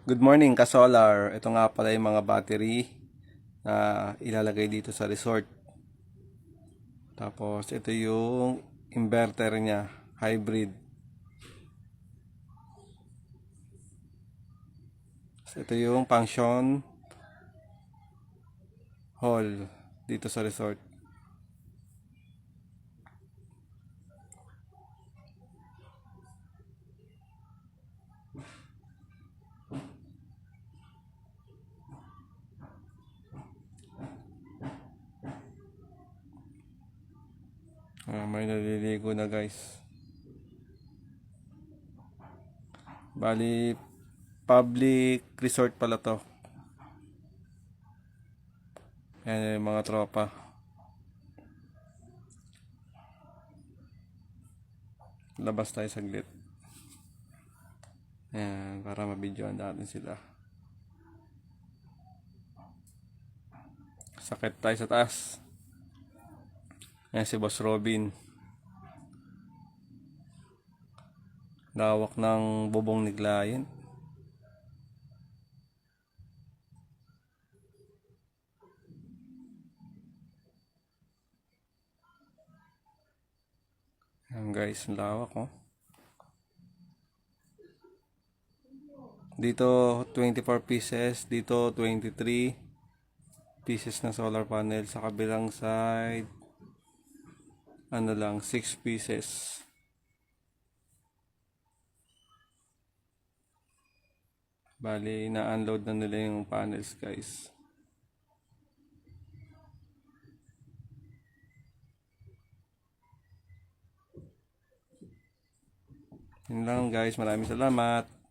Good morning, ka-solar. Ito nga pala yung mga battery na ilalagay dito sa resort. Tapos ito yung inverter niya, hybrid. Ito yung function hall dito sa resort. May naliligo na guys. Bali, public resort pala to. Yan yung mga tropa. Labas tayo saglit. Yan, para mabidyoan natin sila. Sakit tayo sa taas. Yan si Boss Robin. Lawak ng bubong ni client. Yan guys, ang lawak oh. Dito 24 pieces, dito 23 pieces na solar panel. Sa kabilang side ano lang, 6 pieces. Bali, na-unload na nila yung panels guys. Yun lang guys, maraming salamat.